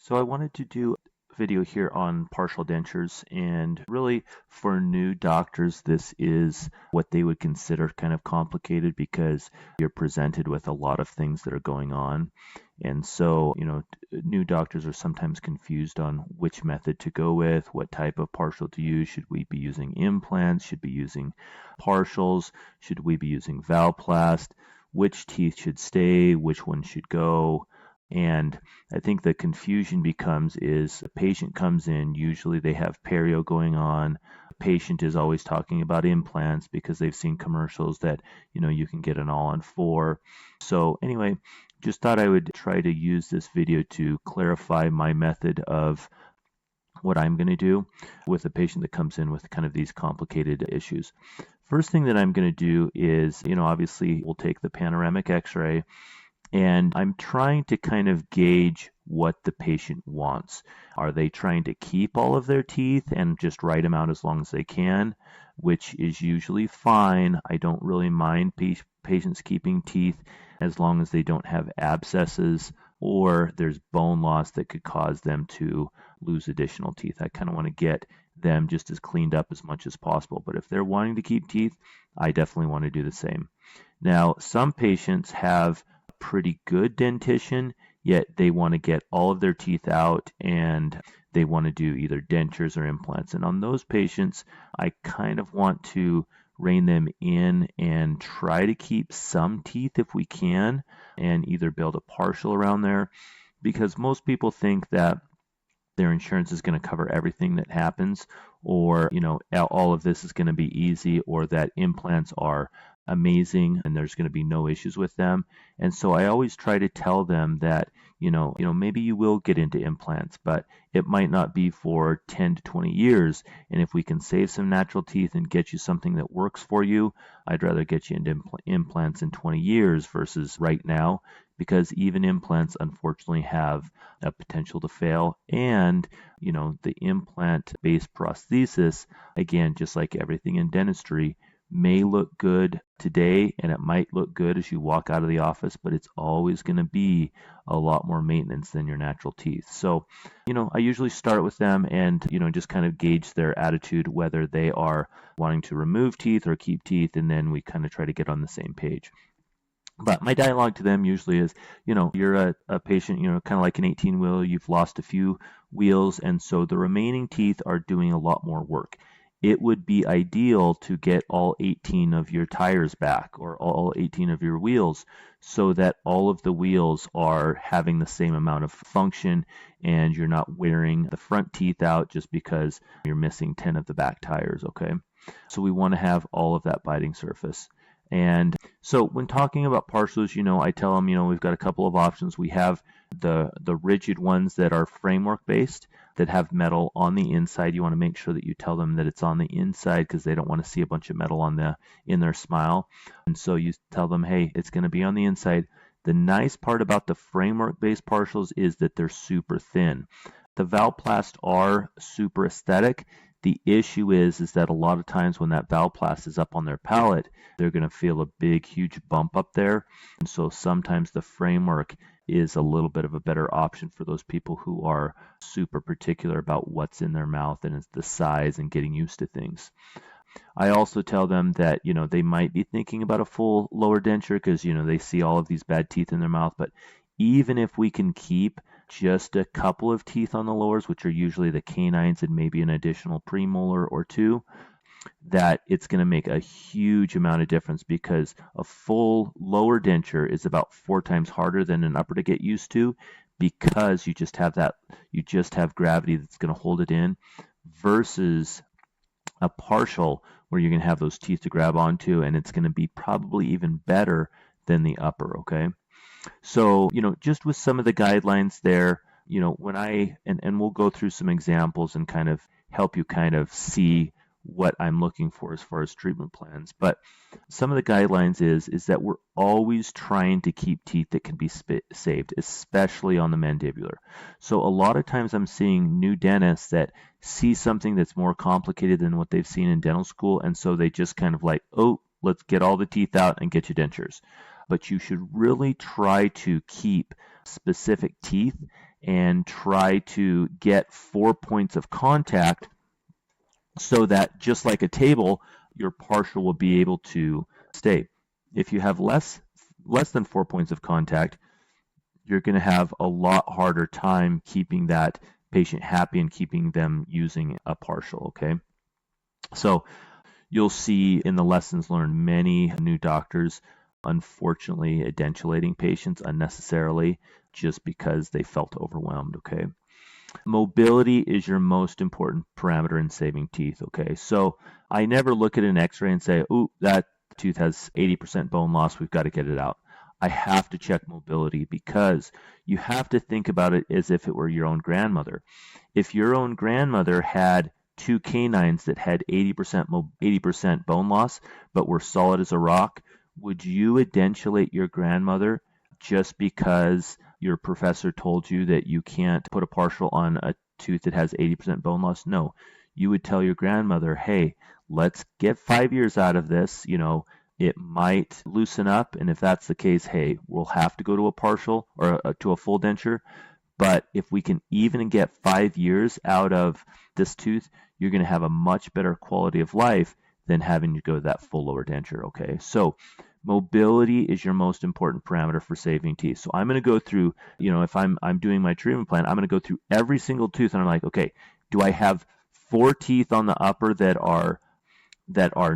So I wanted to do a video here on partial dentures, and really for new doctors, this is what they would consider kind of complicated because you're presented with a lot of things that are going on. And so, new doctors are sometimes confused on which method to go with, what type of partial to use. Should we be using implants? Should we be using partials? Should we be using Valplast? Which teeth should stay? Which one should go? And I think the confusion becomes is a patient comes in, usually they have perio going on. A patient is always talking about implants because they've seen commercials that, you can get an all-on-4. So anyway, just thought I would try to use this video to clarify my method of what I'm going to do with a patient that comes in with kind of these complicated issues. First thing that I'm going to do is, obviously we'll take the panoramic x-ray, and I'm trying to kind of gauge what the patient wants. Are they trying to keep all of their teeth and just write them out as long as they can, which is usually fine. I don't really mind patients keeping teeth as long as they don't have abscesses or there's bone loss that could cause them to lose additional teeth. I kind of want to get them just as cleaned up as much as possible. But if they're wanting to keep teeth, I definitely want to do the same. Now, some patients have pretty good dentition, yet they want to get all of their teeth out and they want to do either dentures or implants. And on those patients, I kind of want to rein them in and try to keep some teeth if we can and either build a partial around there, because most people think that their insurance is going to cover everything that happens, or all of this is going to be easy, or that implants are amazing and there's going to be no issues with them. And so I always try to tell them that maybe you will get into implants, but it might not be for 10 to 20 years. And if we can save some natural teeth and get you something that works for you, I'd rather get you into implants in 20 years versus right now, because even implants unfortunately have a potential to fail. And the implant-based prosthesis, again, just like everything in dentistry, may look good today and it might look good as you walk out of the office, but it's always going to be a lot more maintenance than your natural teeth. So, I usually start with them and, just kind of gauge their attitude, whether they are wanting to remove teeth or keep teeth, and then we kind of try to get on the same page. But my dialogue to them usually is, you're a patient, kind of like an 18-wheeler, you've lost a few wheels, and so the remaining teeth are doing a lot more work. It would be ideal to get all 18 of your tires back or all 18 of your wheels so that all of the wheels are having the same amount of function and you're not wearing the front teeth out just because you're missing 10 of the back tires, okay? So we want to have all of that biting surface. And so when talking about partials, I tell them, we've got a couple of options. We have the rigid ones that are framework based that have metal on the inside. You want to make sure that you tell them that it's on the inside because they don't want to see a bunch of metal in their smile. And so you tell them, hey, it's going to be on the inside. The nice part about the framework based partials is that they're super thin. The Valplast are super aesthetic. The issue is that a lot of times when that Valplast is up on their palate, they're going to feel a big, huge bump up there. And so sometimes the framework is a little bit of a better option for those people who are super particular about what's in their mouth and it's the size and getting used to things. I also tell them that, they might be thinking about a full lower denture because, they see all of these bad teeth in their mouth. But even if we can keep just a couple of teeth on the lowers, which are usually the canines and maybe an additional premolar or two, that it's going to make a huge amount of difference, because a full lower denture is about 4 times harder than an upper to get used to, because you just have gravity that's going to hold it in, versus a partial where you're going to have those teeth to grab onto, and it's going to be probably even better than the upper, okay? So, just with some of the guidelines there, when and we'll go through some examples and kind of help you kind of see what I'm looking for as far as treatment plans. But some of the guidelines is that we're always trying to keep teeth that can be saved, especially on the mandibular. So a lot of times I'm seeing new dentists that see something that's more complicated than what they've seen in dental school, and so they just kind of like, oh, let's get all the teeth out and get you dentures. But you should really try to keep specific teeth and try to get 4 points of contact so that just like a table, your partial will be able to stay. If you have less than 4 points of contact, you're going to have a lot harder time keeping that patient happy and keeping them using a partial, okay? So you'll see in the lessons learned many new doctors unfortunately edentulating patients unnecessarily just because they felt overwhelmed, okay? Mobility is your most important parameter in saving teeth, okay? So I never look at an x-ray and say, ooh, that tooth has 80% bone loss, we've got to get it out. I have to check mobility because you have to think about it as if it were your own grandmother. If your own grandmother had two canines that had 80% bone loss but were solid as a rock, would you edentulate your grandmother just because your professor told you that you can't put a partial on a tooth that has 80% bone loss? No. You would tell your grandmother, hey, let's get 5 years out of this. It might loosen up. And if that's the case, hey, we'll have to go to a partial or to a full denture. But if we can even get 5 years out of this tooth, you're going to have a much better quality of life than having to go to that full lower denture, okay? So mobility is your most important parameter for saving teeth. So I'm going to go through, if I'm doing my treatment plan, I'm going to go through every single tooth and I'm like, okay, do I have 4 teeth on the upper that are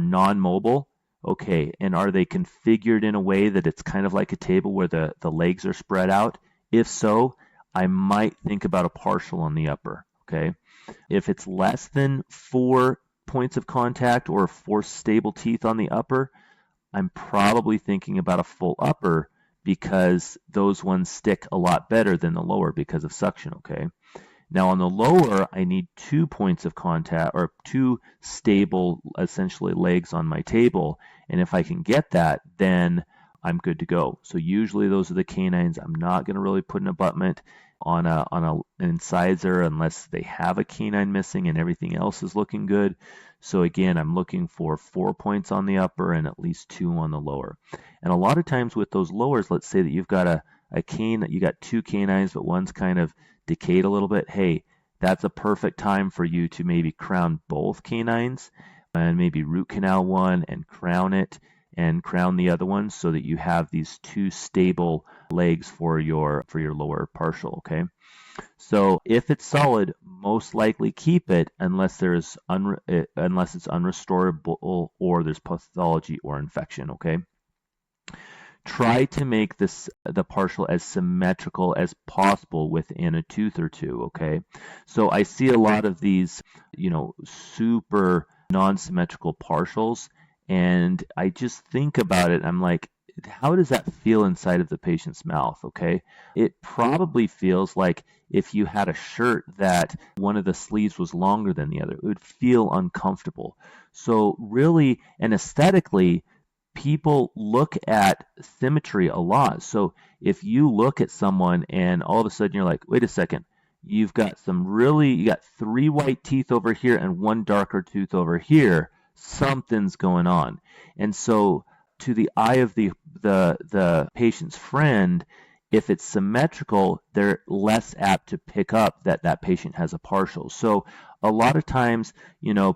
non-mobile? Okay, and are they configured in a way that it's kind of like a table where the legs are spread out? If so, I might think about a partial on the upper, okay? If it's less than 4 points of contact or 4 stable teeth on the upper, I'm probably thinking about a full upper because those ones stick a lot better than the lower because of suction, okay? Now on the lower, I need 2 points of contact or 2 stable, essentially legs on my table. And if I can get that, then I'm good to go. So usually those are the canines. I'm not going to really put an abutment on an incisor unless they have a canine missing and everything else is looking good. So again, I'm looking for 4 points on the upper and at least 2 on the lower. And a lot of times with those lowers, let's say that you've got you got 2 canines, but one's kind of decayed a little bit. Hey, that's a perfect time for you to maybe crown both canines and maybe root canal one and crown it and crown the other one so that you have these 2 stable legs for your lower partial, okay? So if it's solid, most likely keep it unless it's unrestorable or there's pathology or infection, okay? Try to make the partial as symmetrical as possible within a tooth or two, okay? So I see a lot of these, super non-symmetrical partials, and I just think about it, I'm like, how does that feel inside of the patient's mouth, okay? It probably feels like if you had a shirt that one of the sleeves was longer than the other, it would feel uncomfortable. So really, and aesthetically, people look at symmetry a lot. So if you look at someone and all of a sudden you're like, wait a second, you got 3 white teeth over here and 1 darker tooth over here, something's going on. And so to the eye of the patient's friend, if it's symmetrical, they're less apt to pick up that patient has a partial. So a lot of times,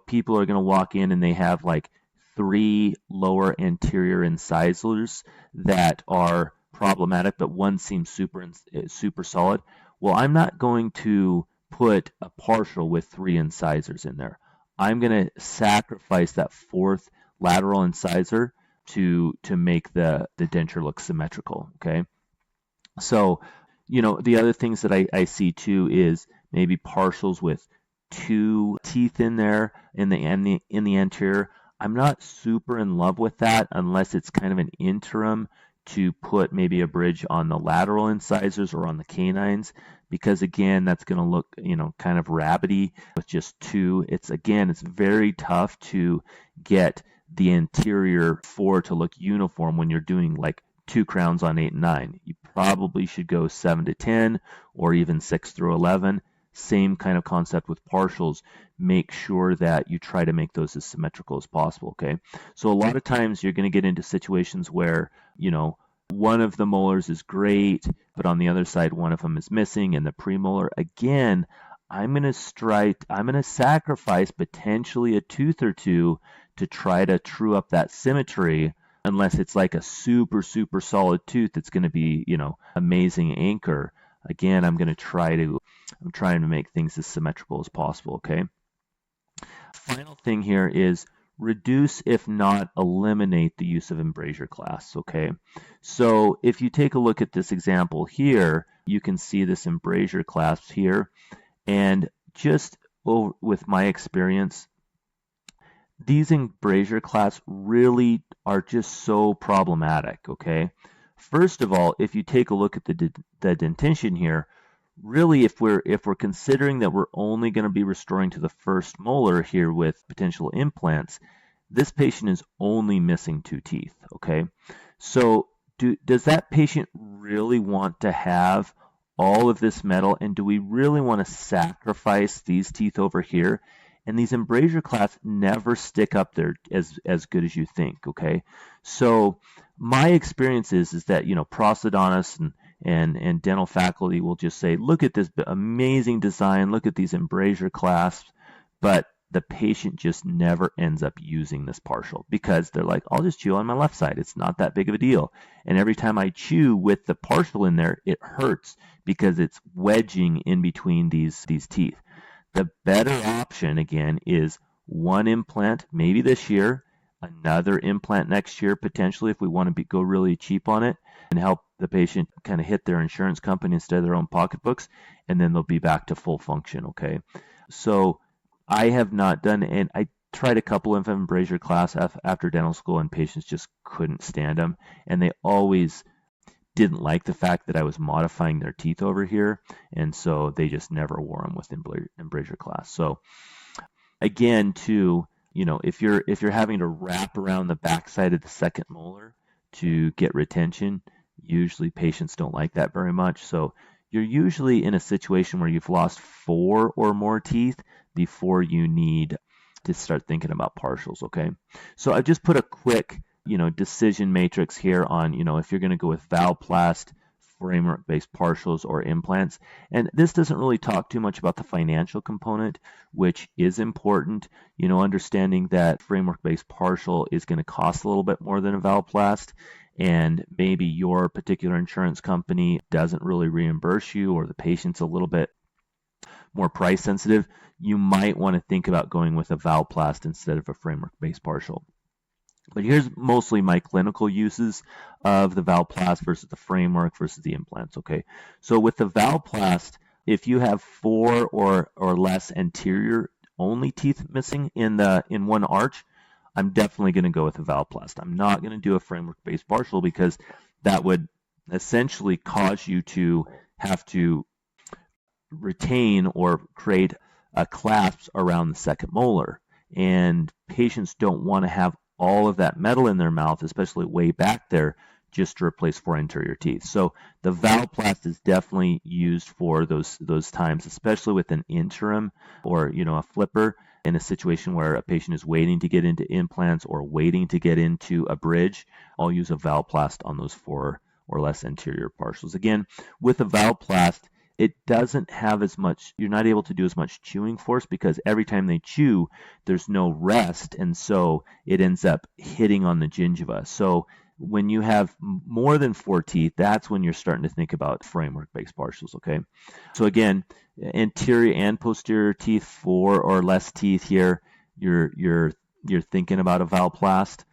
people are going to walk in and they have like 3 lower anterior incisors that are problematic, but one seems super solid. Well, I'm not going to put a partial with 3 incisors in there. I'm going to sacrifice that 4th lateral incisor to make the denture look symmetrical, okay? So, the other things that I see too is maybe partials with 2 teeth in there in the anterior. I'm not super in love with that unless it's kind of an interim to put maybe a bridge on the lateral incisors or on the canines, because again, that's going to look, kind of rabbity with just 2. It's very tough to get the anterior 4 to look uniform when you're doing like 2 crowns on 8 and 9. You probably should go 7 to 10 or even 6 through 11. Same kind of concept with partials. Make sure that you try to make those as symmetrical as possible, okay? So a lot of times you're going to get into situations where, one of the molars is great, but on the other side, one of them is missing in the premolar. Again, I'm going to sacrifice potentially a tooth or two to try to true up that symmetry, unless it's like a super, super solid tooth that's going to be, amazing anchor. Again, I'm trying to make things as symmetrical as possible, okay? Final thing here is reduce, if not eliminate, the use of embrasure clasps, okay? So if you take a look at this example here, you can see this embrasure clasp here, and just with my experience, these embrasure clasps really are just so problematic, okay? First of all, if you take a look at the dentition here, really if we're considering that we're only going to be restoring to the first molar here with potential implants, this patient is only missing 2 teeth, okay? So does that patient really want to have all of this metal, and do we really want to sacrifice these teeth over here? And these embrasure clasps never stick up there as good as you think, okay? So my experience is that, prosthodontists and dental faculty will just say, look at this amazing design, look at these embrasure clasps, but the patient just never ends up using this partial because they're like, I'll just chew on my left side. It's not that big of a deal. And every time I chew with the partial in there, it hurts because it's wedging in between these teeth. The better option, again, is one implant, maybe this year, another implant next year, potentially, if we want to go really cheap on it and help the patient kind of hit their insurance company instead of their own pocketbooks, and then they'll be back to full function, okay? So I have not done, and I tried a couple of embrasure clasps after dental school, and patients just couldn't stand them, and they always didn't like the fact that I was modifying their teeth over here, and so they just never wore them with embrasure clasps. So again, too, if you're having to wrap around the backside of the second molar to get retention, usually patients don't like that very much. So you're usually in a situation where you've lost 4 or more teeth before you need to start thinking about partials, okay? So I've just put a quick decision matrix here on, if you're going to go with Valplast, framework-based partials, or implants. And this doesn't really talk too much about the financial component, which is important. Understanding that framework-based partial is going to cost a little bit more than a Valplast, and maybe your particular insurance company doesn't really reimburse you, or the patient's a little bit more price sensitive, you might want to think about going with a Valplast instead of a framework-based partial. But here's mostly my clinical uses of the Valplast versus the framework versus the implants, okay? So with the Valplast, if you have 4 or less anterior only teeth missing in one arch, I'm definitely going to go with a Valplast. I'm not going to do a framework-based partial because that would essentially cause you to have to retain or create a clasp around the second molar. And patients don't want to have all of that metal in their mouth, especially way back there, just to replace 4 anterior teeth. So the Valplast is definitely used for those times, especially with an interim or a flipper in a situation where a patient is waiting to get into implants or waiting to get into a bridge. I'll use a Valplast on those 4 or less anterior partials. Again, with a Valplast, it doesn't have as much, you're not able to do as much chewing force because every time they chew, there's no rest, and so it ends up hitting on the gingiva. So when you have more than 4 teeth, that's when you're starting to think about framework-based partials, okay? So again, anterior and posterior teeth, 4 or less teeth here, you're thinking about a Valplast.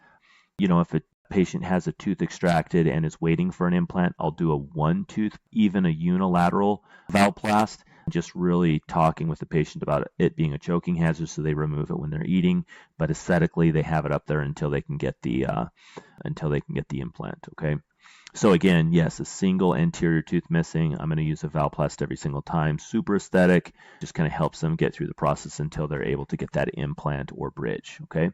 If a patient has a tooth extracted and is waiting for an implant, I'll do a 1 tooth, even a unilateral Valplast, just really talking with the patient about it being a choking hazard, so they remove it when they're eating, but aesthetically they have it up there until they can get the implant, okay? So again, yes, a single anterior tooth missing, I'm going to use a Valplast every single time. Super aesthetic, just kind of helps them get through the process until they're able to get that implant or bridge, okay?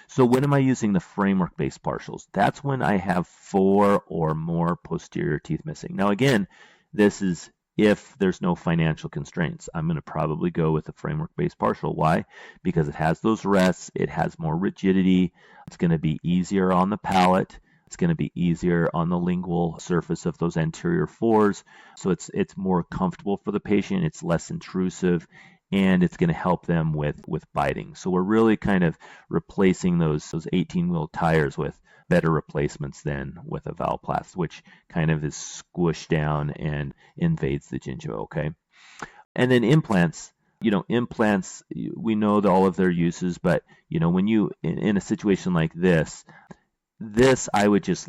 So when am I using the framework-based partials? That's when I have 4 or more posterior teeth missing. Now again, this is if there's no financial constraints. I'm going to probably go with a framework-based partial. Why? Because it has those rests, it has more rigidity, it's going to be easier on the palate. It's going to be easier on the lingual surface of those anterior fours. So it's more comfortable for the patient. It's less intrusive, and it's going to help them with biting. So we're really kind of replacing those 18-wheel tires with better replacements than with a valvoplasty, which kind of is squished down and invades the gingiva, okay? And then implants, implants, we know all of their uses, but, when you, in a situation like this, I would just,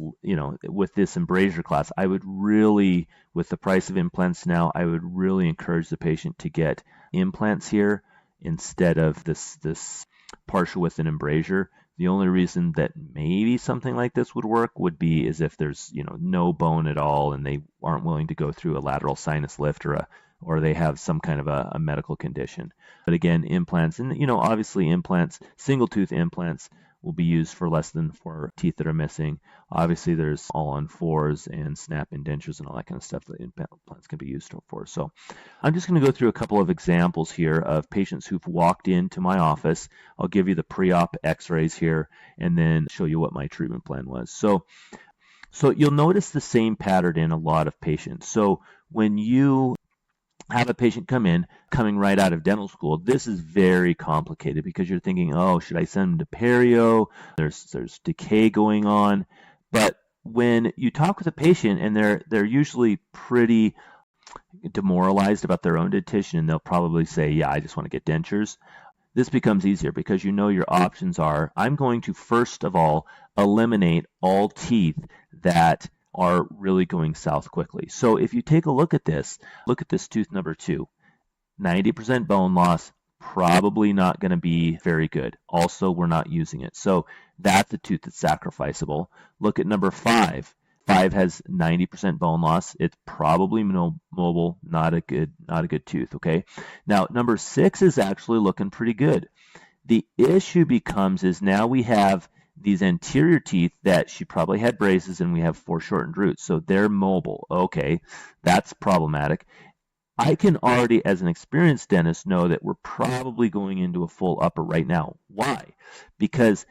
with this embrasure class, I would really, with the price of implants now, I would really encourage the patient to get implants here instead of this partial with an embrasure. The only reason that maybe something like this would work would be is if there's, no bone at all and they aren't willing to go through a lateral sinus lift or they have some kind of a medical condition. But again, implants, and obviously implants, single tooth implants will be used for less than 4 teeth that are missing. Obviously, there's all on fours and snap-in dentures and all that kind of stuff that implants can be used for. So I'm just going to go through a couple of examples here of patients who've walked into my office. I'll give you the pre-op x-rays here and then show you what my treatment plan was. So you'll notice the same pattern in a lot of patients. So when you have a patient coming right out of dental school, this is very complicated because you're thinking, oh, should I send them to perio? There's decay going on. But when you talk with a patient and they're usually pretty demoralized about their own dentition, and they'll probably say, yeah, I just want to get dentures. This becomes easier because your options are, I'm going to first of all eliminate all teeth that are really going south quickly. So if you take a look at this tooth number 2, 90% bone loss, probably not going to be very good. Also, we're not using it. So that's a tooth that's sacrificable. Look at number 5. 5 has 90% bone loss. It's probably mobile, not a good tooth, okay? Now, number 6 is actually looking pretty good. The issue becomes is now we have these anterior teeth that she probably had braces, and we have foreshortened roots. So they're mobile. Okay, that's problematic. I can already, as an experienced dentist, know that we're probably going into a full upper right now. Why? Because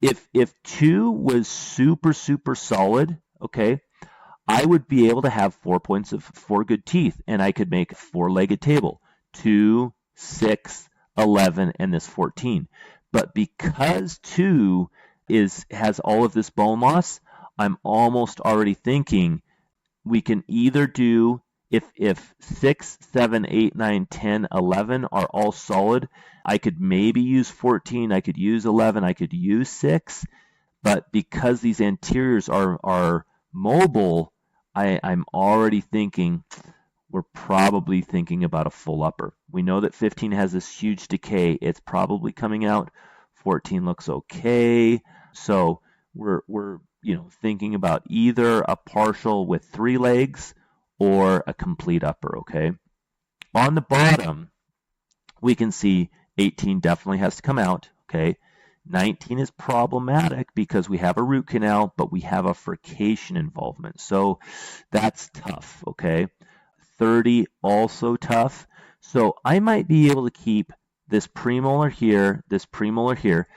if 2 was super, super solid, okay, I would be able to have 4 points of 4 good teeth, and I could make a 4-legged table, 2, 6, 11, and this 14. But because 2 has all of this bone loss, I'm almost already thinking we can either do, if 6, 7, 8, 9, 10, 11 are all solid, I could maybe use 14, I could use 11, I could use 6, but because these anteriors are mobile, I'm already thinking we're probably thinking about a full upper. We know that 15 has this huge decay. It's probably coming out. 14 looks okay. So we're thinking about either a partial with 3 legs or a complete upper, okay? On the bottom, we can see 18 definitely has to come out, okay? 19 is problematic because we have a root canal, but we have a furcation involvement. So that's tough, okay? 30 also tough. So I might be able to keep this premolar here, this premolar here.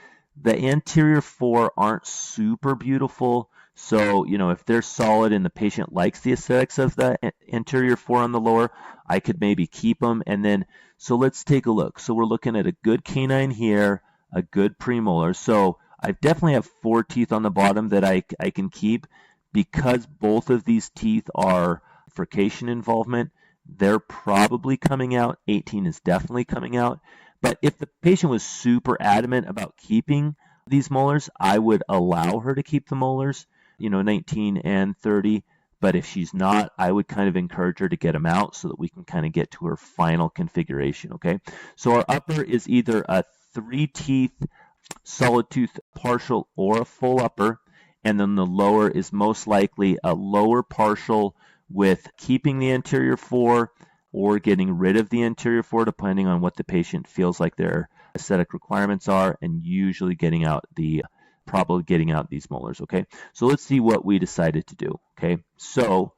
The anterior 4 aren't super beautiful. So, if they're solid and the patient likes the aesthetics of the anterior 4 on the lower, I could maybe keep them. And then, so let's take a look. So we're looking at a good canine here, a good premolar. So I definitely have 4 teeth on the bottom that I can keep. Because both of these teeth are furcation involvement, they're probably coming out. 18 is definitely coming out. But if the patient was super adamant about keeping these molars, I would allow her to keep the molars, 19 and 30. But if she's not, I would kind of encourage her to get them out so that we can kind of get to her final configuration, okay? So our upper is either a 3-teeth solid tooth partial or a full upper. And then the lower is most likely a lower partial with keeping the anterior 4 or getting rid of the anterior 4 depending on what the patient feels like their aesthetic requirements are, and usually probably getting out these molars, okay? So let's see what we decided to do, okay? So,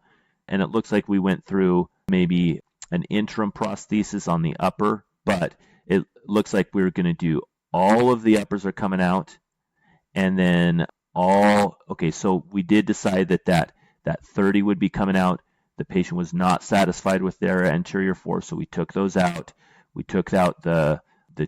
and it looks like we went through maybe an interim prosthesis on the upper, but it looks like we were going to do all of the uppers are coming out, and then Okay, so we did decide that 30 would be coming out. The patient was not satisfied with their anterior 4, so we took those out. We took out the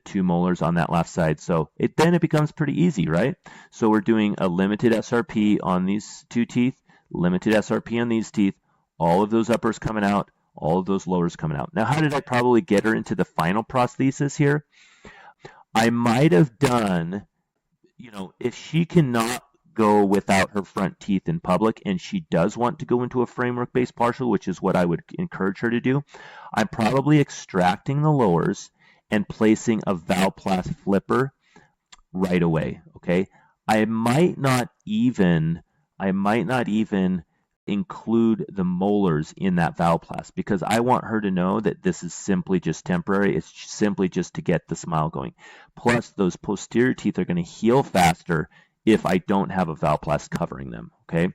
2 molars on that left side. So then it becomes pretty easy, right? So we're doing a limited SRP on these 2 teeth, limited SRP on these teeth, all of those uppers coming out, all of those lowers coming out. Now, how did I probably get her into the final prosthesis here? I might have done, if she cannot go without her front teeth in public and she does want to go into a framework-based partial, which is what I would encourage her to do, I'm probably extracting the lowers and placing a Valplast flipper right away, okay? I might not even include the molars in that Valplast because I want her to know that this is simply just temporary. It's simply just to get the smile going. Plus, those posterior teeth are going to heal faster if I don't have a Valplast covering them, okay?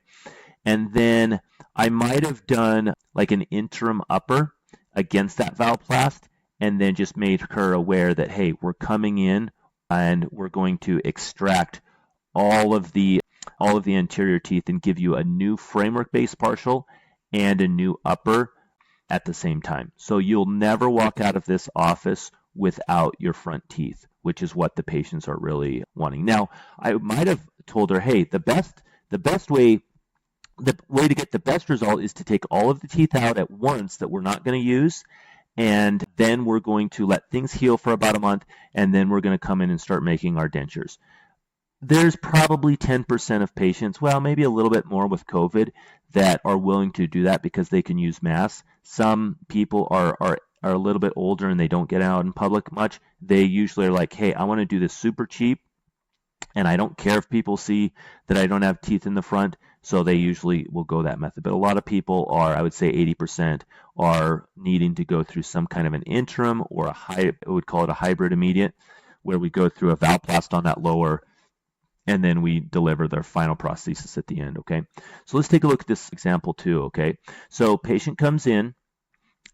And then I might have done like an interim upper against that Valplast and then just made her aware that, hey, we're coming in and we're going to extract all of the anterior teeth and give you a new framework-based partial and a new upper at the same time. So you'll never walk out of this office without your front teeth, which is what the patients are really wanting. Now, I might have told her, hey, the way to get the best result is to take all of the teeth out at once that we're not going to use, and then we're going to let things heal for about a month, and then we're going to come in and start making our dentures. There's probably 10% of patients, well, maybe a little bit more with COVID, that are willing to do that because they can use masks. Some people are a little bit older and they don't get out in public much. They usually are like, hey, I want to do this super cheap, and I don't care if people see that I don't have teeth in the front, so they usually will go that method. But a lot of people are, I would say 80%, are needing to go through some kind of an interim or I would call it a hybrid immediate, where we go through a Valplast on that lower, and then we deliver their final prosthesis at the end, okay? So let's take a look at this example too, okay? So patient comes in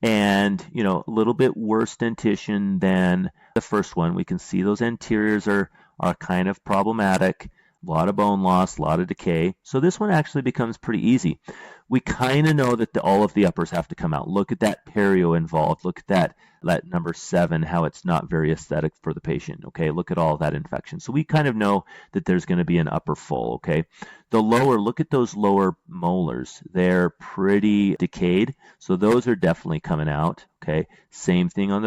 and, a little bit worse dentition than the first one. We can see those anteriors are kind of problematic, a lot of bone loss, a lot of decay. So this one actually becomes pretty easy. We kind of know that all of the uppers have to come out. Look at that perio involved. Look at that number 7, how it's not very aesthetic for the patient, okay? Look at all of that infection. So we kind of know that there's going to be an upper full, okay? The lower, look at those lower molars. They're pretty decayed, so those are definitely coming out, okay? Same thing on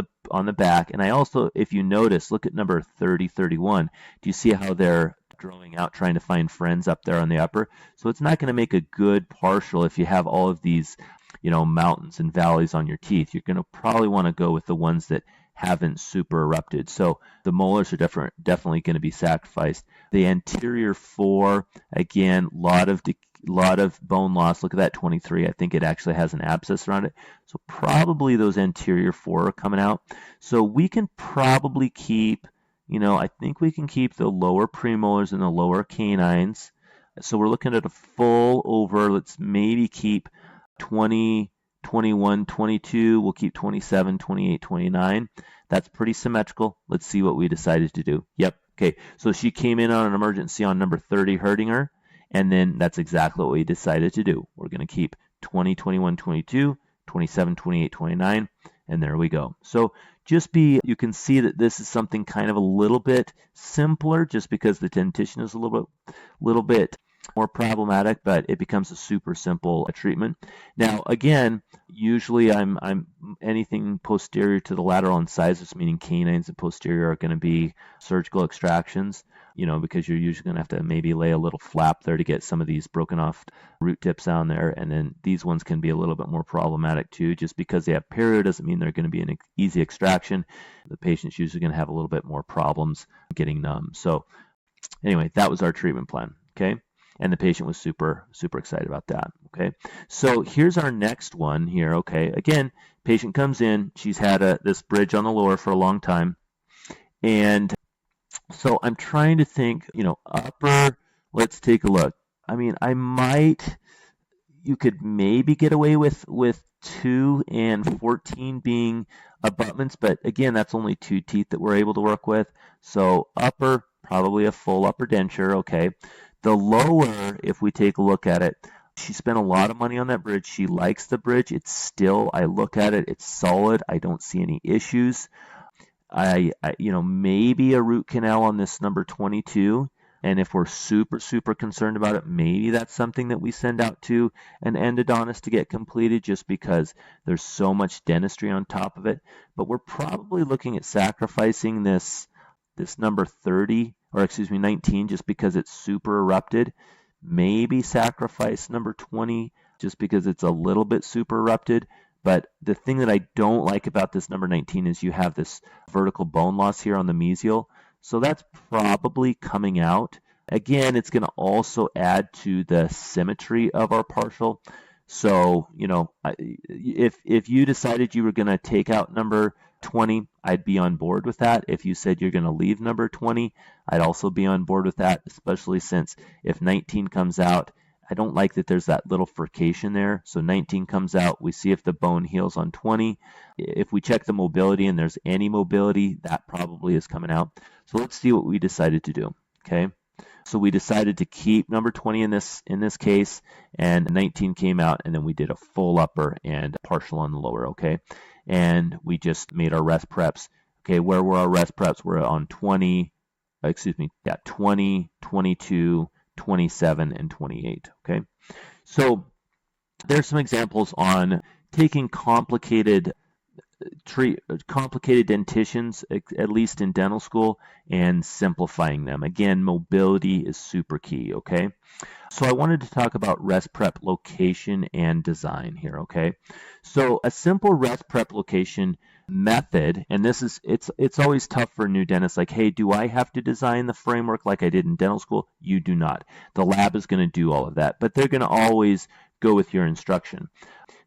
the back. And I also, if you notice, look at number 30, 31. Do you see how they're growing out, trying to find friends up there on the upper? So it's not going to make a good partial if you have all of these mountains and valleys on your teeth. You're going to probably want to go with the ones that haven't super erupted. So the molars are definitely going to be sacrificed. The anterior 4, again, lot of bone loss. Look at that 23. I think it actually has an abscess around it. So probably those anterior 4 are coming out. So we can probably keep, I think we can keep the lower premolars and the lower canines. So we're looking at a full over, let's maybe keep 20, 21, 22. We'll keep 27, 28, 29. That's pretty symmetrical. Let's see what we decided to do. Yep. Okay. So she came in on an emergency on number 30 hurting her. And then that's exactly what we decided to do. We're going to keep 20, 21, 22, 27, 28, 29. And there we go. So you can see that this is something kind of a little bit simpler just because the dentition is a little bit more problematic, but it becomes a super simple treatment. Now, again, usually I'm anything posterior to the lateral incisors, meaning canines and posterior, are going to be surgical extractions, because you're usually going to have to maybe lay a little flap there to get some of these broken off root tips down there. And then these ones can be a little bit more problematic too. Just because they have perio doesn't mean they're going to be an easy extraction. The patient's usually going to have a little bit more problems getting numb. So anyway, that was our treatment plan, okay? And the patient was super, super excited about that, okay? So here's our next one here, okay? Again, patient comes in. She's had this bridge on the lower for a long time. And so I'm trying to think, upper, let's take a look. I mean, you could maybe get away with 2 and 14 being abutments, but again, that's only 2 teeth that we're able to work with. So upper, probably a full upper denture, okay? The lower, if we take a look at it, she spent a lot of money on that bridge. She likes the bridge. It's still, I look at it, it's solid. I don't see any issues. Maybe a root canal on this number 22. And if we're super, super concerned about it, maybe that's something that we send out to an endodontist to get completed just because there's so much dentistry on top of it. But we're probably looking at sacrificing this number 30, or excuse me, 19, just because it's super erupted. Maybe sacrifice number 20 just because it's a little bit super erupted. But the thing that I don't like about this number 19 is you have this vertical bone loss here on the mesial. So that's probably coming out. Again, it's going to also add to the symmetry of our partial. So, if you decided you were going to take out number 20, I'd be on board with that. If you said you're going to leave number 20, I'd also be on board with that, especially since if 19 comes out, I don't like that there's that little furcation there. So 19 comes out, we see if the bone heals on 20. If we check the mobility and there's any mobility, that probably is coming out. So let's see what we decided to do, okay? So we decided to keep number 20 in this case, and 19 came out, and then we did a full upper and partial on the lower, okay? And we just made our rest preps. Okay, where were our rest preps? We're on 20, 22, 27, and 28, okay? So there's some examples on taking complicated dentitions, at least in dental school, and simplifying them. Again, mobility is super key, okay? So I wanted to talk about rest prep location and design here, okay? So a simple rest prep location method, and it's always tough for new dentists, like, hey, do I have to design the framework like I did in dental school? You do not. The lab is going to do all of that, but they're going to always go with your instruction.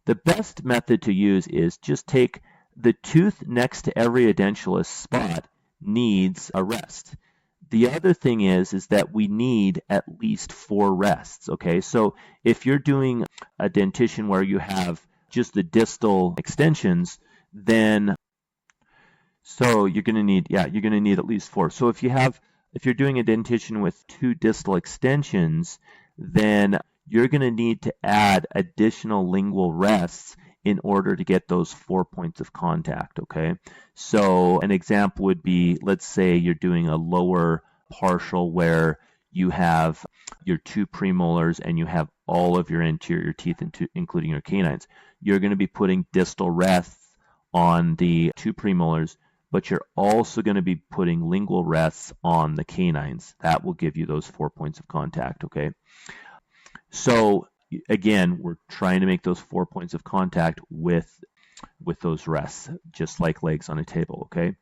The best method to use is just take the tooth next to every edentulous spot needs a rest. The other thing is that we need at least 4 rests, okay? So if you're doing a dentition where you have just the distal extensions, then you're going to need at least 4. So if you're doing a dentition with 2 distal extensions, then you're going to need to add additional lingual rests in order to get those 4 points of contact, okay? So an example would be, let's say you're doing a lower partial where you have your 2 premolars and you have all of your anterior teeth, including your canines. You're going to be putting distal rests on the 2 premolars, but you're also going to be putting lingual rests on the canines. That will give you those 4 points of contact, okay? So again, we're trying to make those 4 points of contact with those rests, just like legs on a table, okay?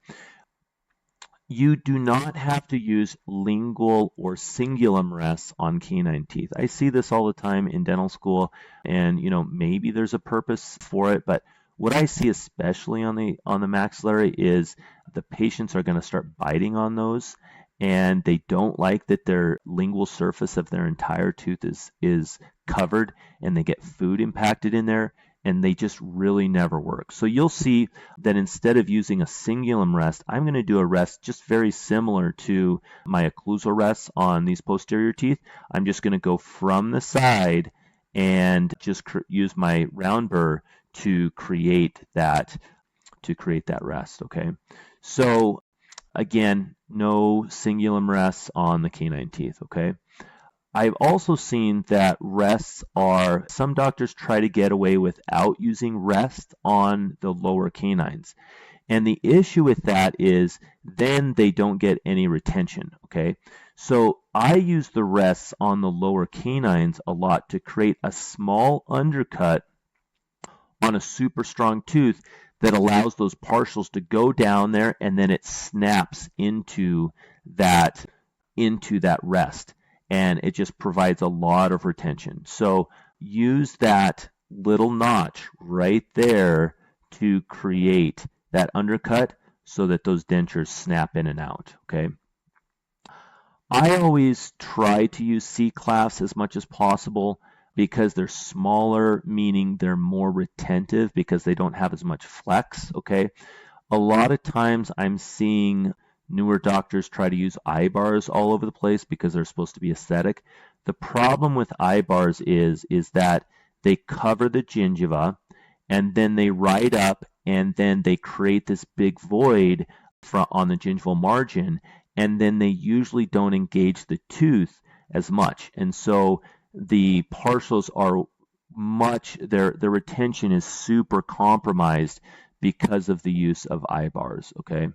You do not have to use lingual or cingulum rests on canine teeth. I see this all the time in dental school, and maybe there's a purpose for it, but what I see especially on the maxillary is the patients are going to start biting on those, and they don't like that their lingual surface of their entire tooth is covered, and they get food impacted in there, and they just really never work. So you'll see that instead of using a cingulum rest, I'm going to do a rest just very similar to my occlusal rests on these posterior teeth. I'm just going to go from the side and just use my round burr to create that rest, okay? So again, no cingulum rests on the canine teeth, okay? I've also seen that some doctors try to get away without using rest on the lower canines. And the issue with that is then they don't get any retention, okay? So I use the rests on the lower canines a lot to create a small undercut on a super strong tooth that allows those partials to go down there, and then it snaps into that rest, and it just provides a lot of retention. So use that little notch right there to create that undercut so that those dentures snap in and out, okay? I always try to use C-clasps as much as possible because they're smaller, meaning they're more retentive because they don't have as much flex, okay? A lot of times I'm seeing Newer doctors try to use eye bars all over the place because they're supposed to be aesthetic. The problem with eye bars is that they cover the gingiva and then they ride up and then they create this big void on the gingival margin, and then they usually don't engage the tooth as much. And so the partials are their retention is super compromised because of the use of eye bars, okay?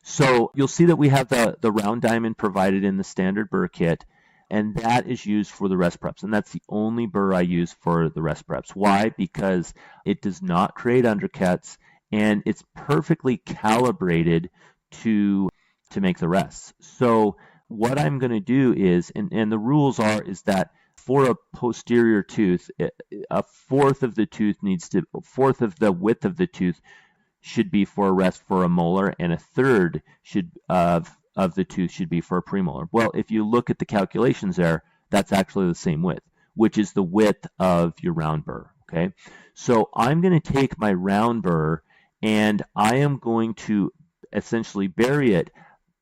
So you'll see that we have the round diamond provided in the standard burr kit, and that is used for the rest preps. And that's the only burr I use for the rest preps. Why? Because it does not create undercuts, and it's perfectly calibrated to make the rests. So what I'm going to do is, and the rules is that for a posterior tooth, a fourth of the width of the tooth should be for a rest for a molar, and a third of the tooth should be for a premolar. Well, if you look at the calculations there, that's actually the same width, which is the width of your round burr, okay? So I'm going to take my round burr and I am going to essentially bury it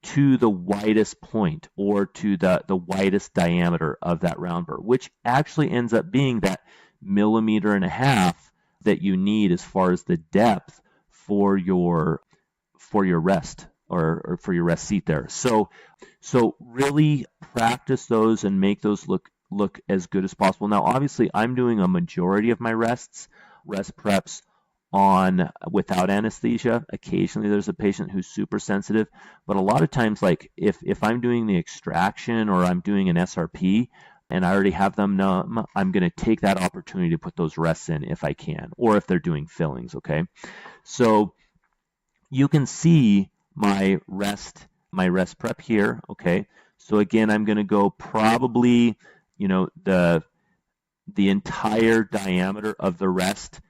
to the widest point, or to the widest diameter of that round burr, which actually ends up being that 1.5 millimeters that you need as far as the depth for your rest or for your rest seat there. So really practice those and make those look as good as possible. Now, obviously, I'm doing a majority of my rest preps without anesthesia. Occasionally there's a patient who's super sensitive, but a lot of times, like if I'm doing the extraction or I'm doing an SRP and I already have them numb, I'm going to take that opportunity to put those rests in if I can, or if they're doing fillings, okay? So you can see my rest prep here, okay? So again, I'm going to go probably, the entire diameter of the rest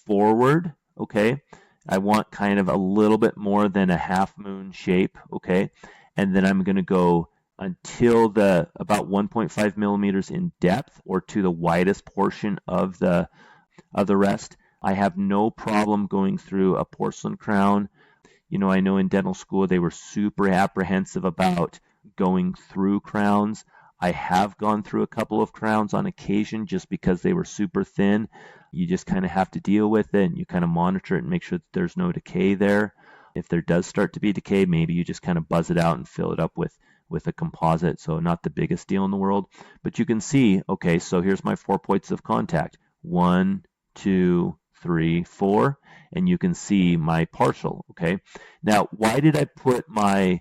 forward, okay? I want kind of a little bit more than a half moon shape, okay? And then I'm going to go until about 1.5 millimeters in depth, or to the widest portion of the rest. I have no problem going through a porcelain crown. I know in dental school they were super apprehensive about going through crowns. I have gone through a couple of crowns on occasion just because they were super thin. You just kind of have to deal with it, and you kind of monitor it and make sure that there's no decay there. If there does start to be decay, maybe you just kind of buzz it out and fill it up with a composite. So not the biggest deal in the world. But you can see, okay, so here's my 4 points of contact. 1, 2, 3, 4. And you can see my partial, okay? Now, why did I put my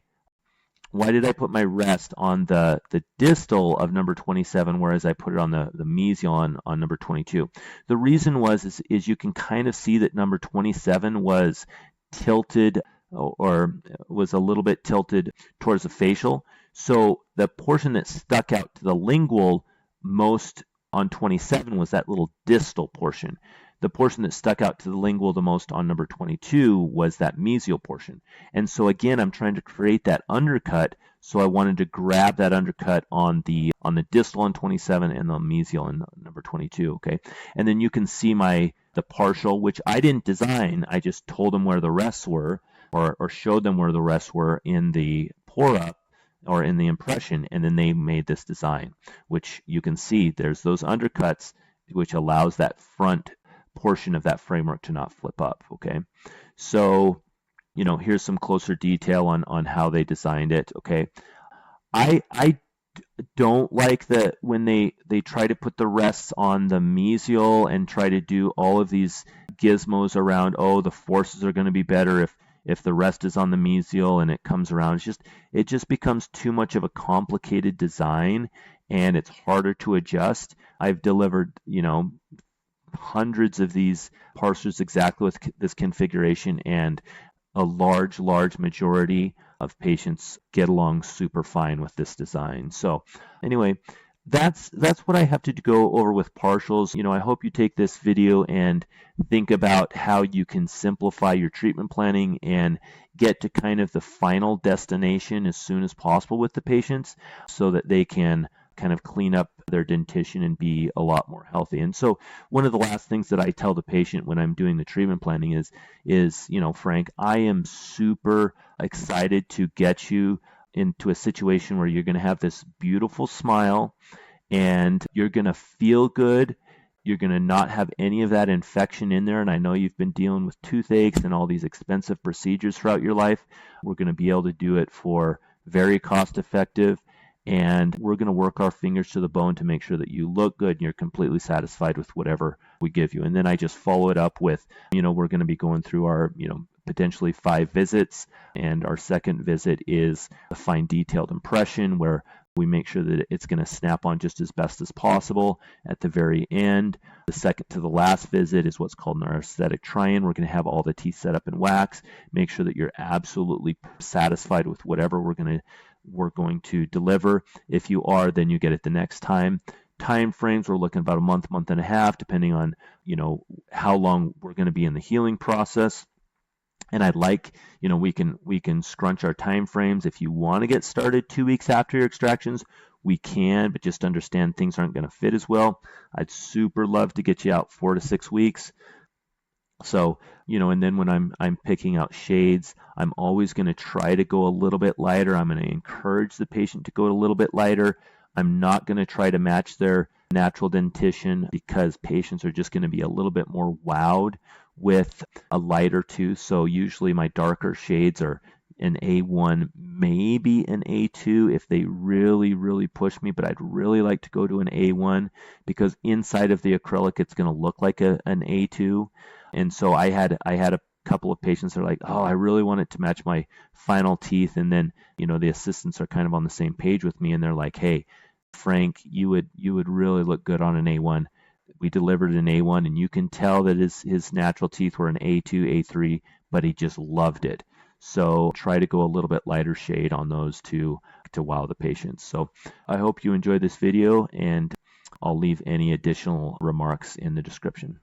rest on the distal of number 27, whereas I put it on the mesial on number 22? The reason is you can kind of see that number 27 was tilted, or was a little bit tilted towards the facial. So the portion that stuck out to the lingual most on 27 was that little distal portion. The portion that stuck out to the lingual the most on number 22 was that mesial portion. And so again, I'm trying to create that undercut, so I wanted to grab that undercut on the distal on 27 and the mesial on number 22, okay? And then you can see the partial, which I didn't design. I just told them where the rests were, or showed them where the rests were in the pour-up or in the impression, and then they made this design, which you can see there's those undercuts, which allows that front portion of that framework to not flip up, okay? So, here's some closer detail on how they designed it, okay? I don't like that when they try to put the rests on the mesial and try to do all of these gizmos around, the forces are going to be better if the rest is on the mesial and it comes around. It just becomes too much of a complicated design, and it's harder to adjust. I've delivered, hundreds of these parsers exactly with this configuration, and a large majority of patients get along super fine with this design. So anyway, that's what I have to go over with partials. I hope you take this video and think about how you can simplify your treatment planning and get to kind of the final destination as soon as possible with the patients, so that they can kind of clean up their dentition and be a lot more healthy. And so one of the last things that I tell the patient when I'm doing the treatment planning is, Frank, I am super excited to get you into a situation where you're going to have this beautiful smile and you're going to feel good. You're going to not have any of that infection in there. And I know you've been dealing with toothaches and all these expensive procedures throughout your life. We're going to be able to do it for very cost effective. And we're going to work our fingers to the bone to make sure that you look good and you're completely satisfied with whatever we give you. And then I just follow it up with, we're going to be going through our, potentially 5 visits. And our second visit is a fine detailed impression where we make sure that it's going to snap on just as best as possible at the very end. The second to the last visit is what's called an aesthetic try-in. We're going to have all the teeth set up in wax, make sure that you're absolutely satisfied with whatever we're going to deliver. If you are, then you get it the next time. Time frames, we're looking about a month and a half, depending on, how long we're going to be in the healing process. And I'd like, we can scrunch our time frames. If you want to get started 2 weeks after your extractions, we can, but just understand things aren't going to fit as well. I'd super love to get you out 4 to 6 weeks. So, and then when I'm picking out shades, I'm always going to try to go a little bit lighter. I'm going to encourage the patient to go a little bit lighter. I'm not going to try to match their natural dentition because patients are just going to be a little bit more wowed with a lighter tooth. So usually my darker shades are an A1, maybe an A2 if they really, really push me, but I'd really like to go to an A1 because inside of the acrylic, it's going to look like an A2. And so I had a couple of patients that are like, oh, I really want it to match my final teeth. And then, the assistants are kind of on the same page with me and they're like, hey, Frank, you would really look good on an A1. We delivered an A1 and you can tell that his natural teeth were an A2, A3, but he just loved it. So try to go a little bit lighter shade on those to wow the patients. So I hope you enjoyed this video and I'll leave any additional remarks in the description.